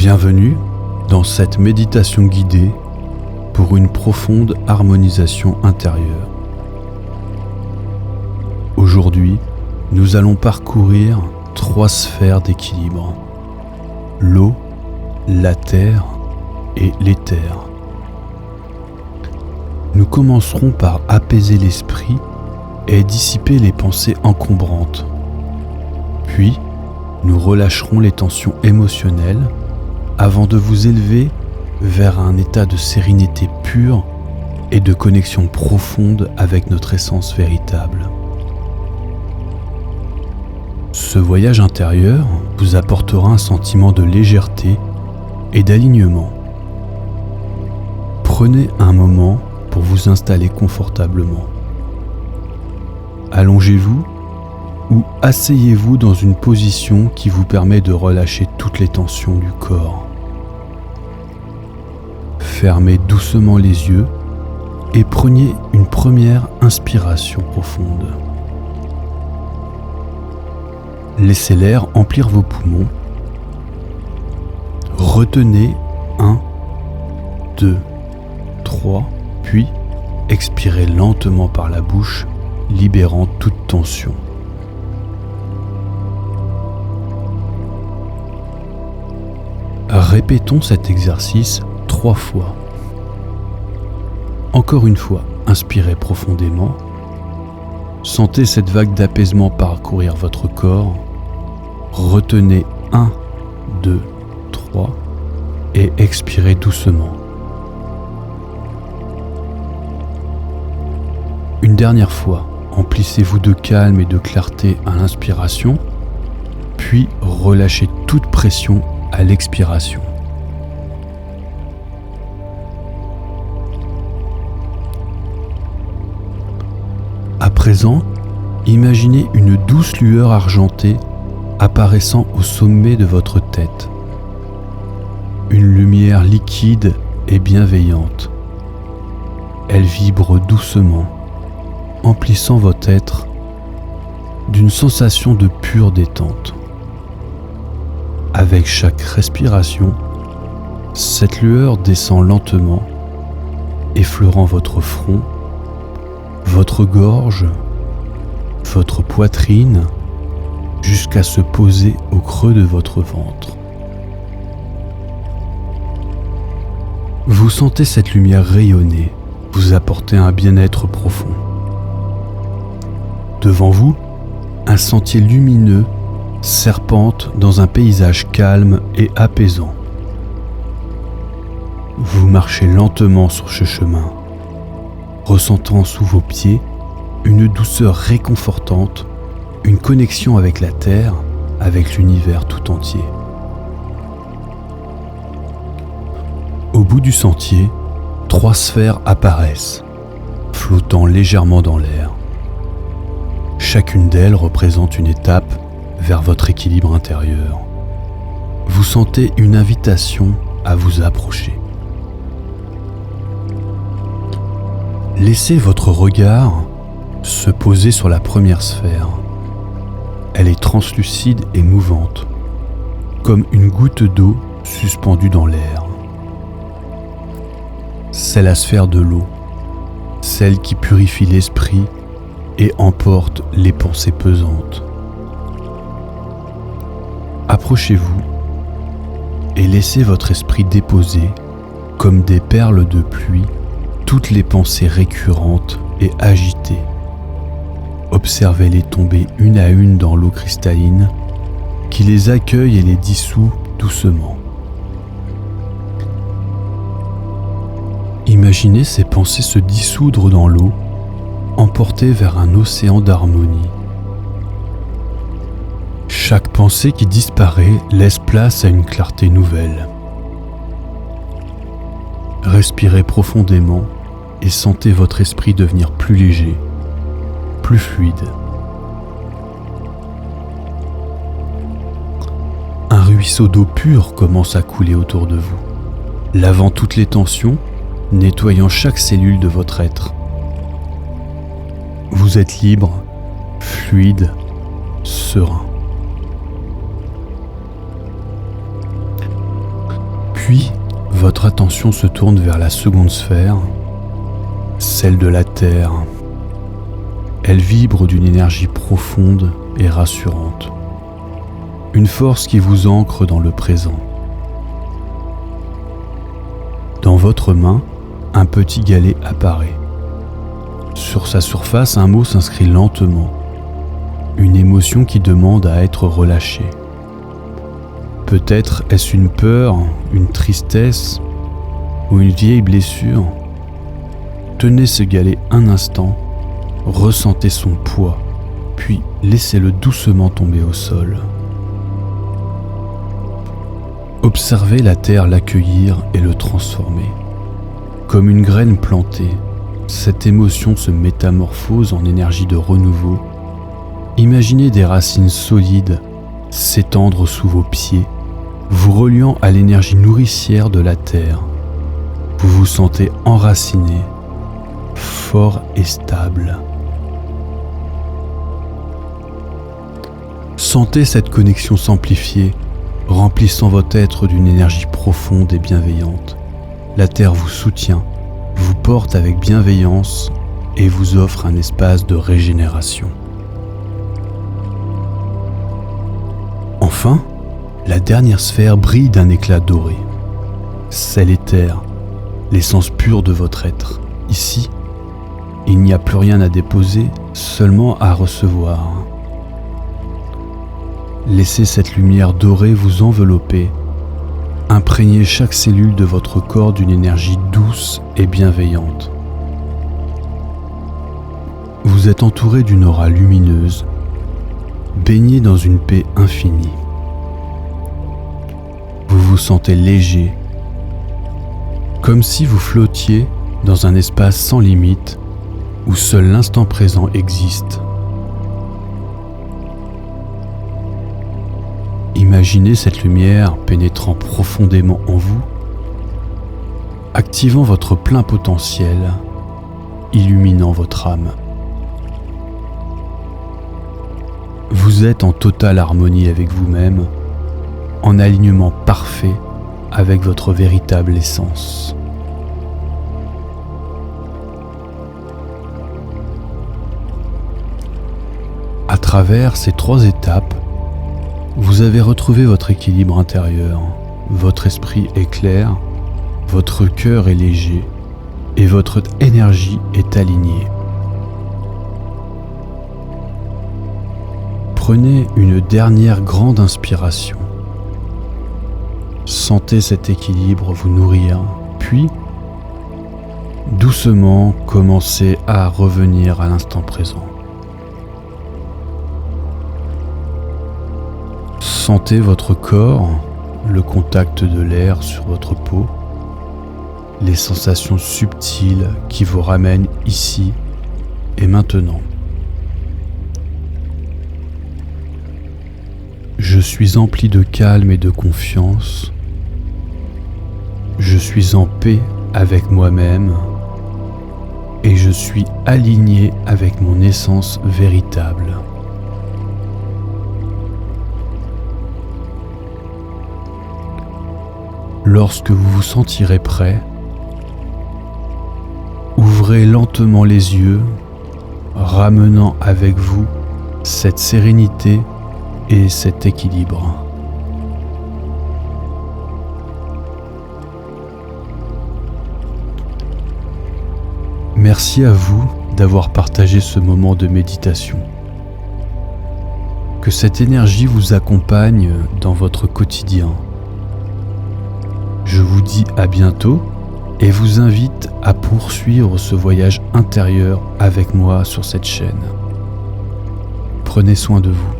Bienvenue dans cette méditation guidée pour une profonde harmonisation intérieure. Aujourd'hui, nous allons parcourir 3 sphères d'équilibre: l'eau, la terre et l'éther. Nous commencerons par apaiser l'esprit et dissiper les pensées encombrantes. Puis, nous relâcherons les tensions émotionnelles avant de vous élever vers un état de sérénité pure et de connexion profonde avec notre essence véritable. Ce voyage intérieur vous apportera un sentiment de légèreté et d'alignement. Prenez un moment pour vous installer confortablement. Allongez-vous ou asseyez-vous dans une position qui vous permet de relâcher toutes les tensions du corps. Fermez doucement les yeux et prenez une première inspiration profonde. Laissez l'air emplir vos poumons. Retenez 1, 2, 3, puis expirez lentement par la bouche, libérant toute tension. Répétons cet exercice 3 fois. Encore une fois, inspirez profondément. Sentez cette vague d'apaisement parcourir votre corps. Retenez 1, 2, 3 et expirez doucement. Une dernière fois, emplissez-vous de calme et de clarté à l'inspiration, puis relâchez toute pression à l'expiration. À présent, imaginez une douce lueur argentée apparaissant au sommet de votre tête. Une lumière liquide et bienveillante. Elle vibre doucement, emplissant votre être d'une sensation de pure détente. Avec chaque respiration, cette lueur descend lentement, effleurant votre front, votre gorge, votre poitrine, jusqu'à se poser au creux de votre ventre. Vous sentez cette lumière rayonner, vous apporter un bien-être profond. Devant vous, un sentier lumineux serpente dans un paysage calme et apaisant. Vous marchez lentement sur ce chemin, ressentant sous vos pieds une douceur réconfortante, une connexion avec la terre, avec l'univers tout entier. Au bout du sentier, 3 sphères apparaissent, flottant légèrement dans l'air. Chacune d'elles représente une étape vers votre équilibre intérieur. Vous sentez une invitation à vous approcher. Laissez votre regard se poser sur la première sphère. Elle est translucide et mouvante, comme une goutte d'eau suspendue dans l'air. C'est la sphère de l'eau, celle qui purifie l'esprit et emporte les pensées pesantes. Approchez-vous et laissez votre esprit déposer, comme des perles de pluie, toutes les pensées récurrentes et agitées. Observez-les tomber une à une dans l'eau cristalline qui les accueille et les dissout doucement. Imaginez ces pensées se dissoudre dans l'eau, emportées vers un océan d'harmonie. Chaque pensée qui disparaît laisse place à une clarté nouvelle. Respirez profondément et sentez votre esprit devenir plus léger, plus fluide. Un ruisseau d'eau pure commence à couler autour de vous, lavant toutes les tensions, nettoyant chaque cellule de votre être. Vous êtes libre, fluide, serein. Puis, votre attention se tourne vers la seconde sphère, celle de la Terre. Elle vibre d'une énergie profonde et rassurante. Une force qui vous ancre dans le présent. Dans votre main, un petit galet apparaît. Sur sa surface, un mot s'inscrit lentement. Une émotion qui demande à être relâchée. Peut-être est-ce une peur, une tristesse ou une vieille blessure. Tenez ce galet un instant, ressentez son poids, puis laissez-le doucement tomber au sol. Observez la terre l'accueillir et le transformer. Comme une graine plantée, cette émotion se métamorphose en énergie de renouveau. Imaginez des racines solides s'étendre sous vos pieds, vous reliant à l'énergie nourricière de la terre. Vous vous sentez enraciné, fort et stable. Sentez cette connexion s'amplifier, remplissant votre être d'une énergie profonde et bienveillante. La terre vous soutient, vous porte avec bienveillance et vous offre un espace de régénération. Enfin, la dernière sphère brille d'un éclat doré. C'est l'éther, l'essence pure de votre être. Ici, il n'y a plus rien à déposer, seulement à recevoir. Laissez cette lumière dorée vous envelopper. Imprégnez chaque cellule de votre corps d'une énergie douce et bienveillante. Vous êtes entouré d'une aura lumineuse, baigné dans une paix infinie. Vous vous sentez léger, comme si vous flottiez dans un espace sans limite où seul l'instant présent existe. Imaginez cette lumière pénétrant profondément en vous, activant votre plein potentiel, illuminant votre âme. Vous êtes en totale harmonie avec vous-même, en alignement parfait avec votre véritable essence. À travers ces 3 étapes, vous avez retrouvé votre équilibre intérieur, votre esprit est clair, votre cœur est léger et votre énergie est alignée. Prenez une dernière grande inspiration. Sentez cet équilibre vous nourrir, puis doucement commencez à revenir à l'instant présent. Sentez votre corps, le contact de l'air sur votre peau, les sensations subtiles qui vous ramènent ici et maintenant. Je suis empli de calme et de confiance. Je suis en paix avec moi-même et je suis aligné avec mon essence véritable. Lorsque vous vous sentirez prêt, ouvrez lentement les yeux, ramenant avec vous cette sérénité et cet équilibre. Merci à vous d'avoir partagé ce moment de méditation. Que cette énergie vous accompagne dans votre quotidien. Je vous dis à bientôt et vous invite à poursuivre ce voyage intérieur avec moi sur cette chaîne. Prenez soin de vous.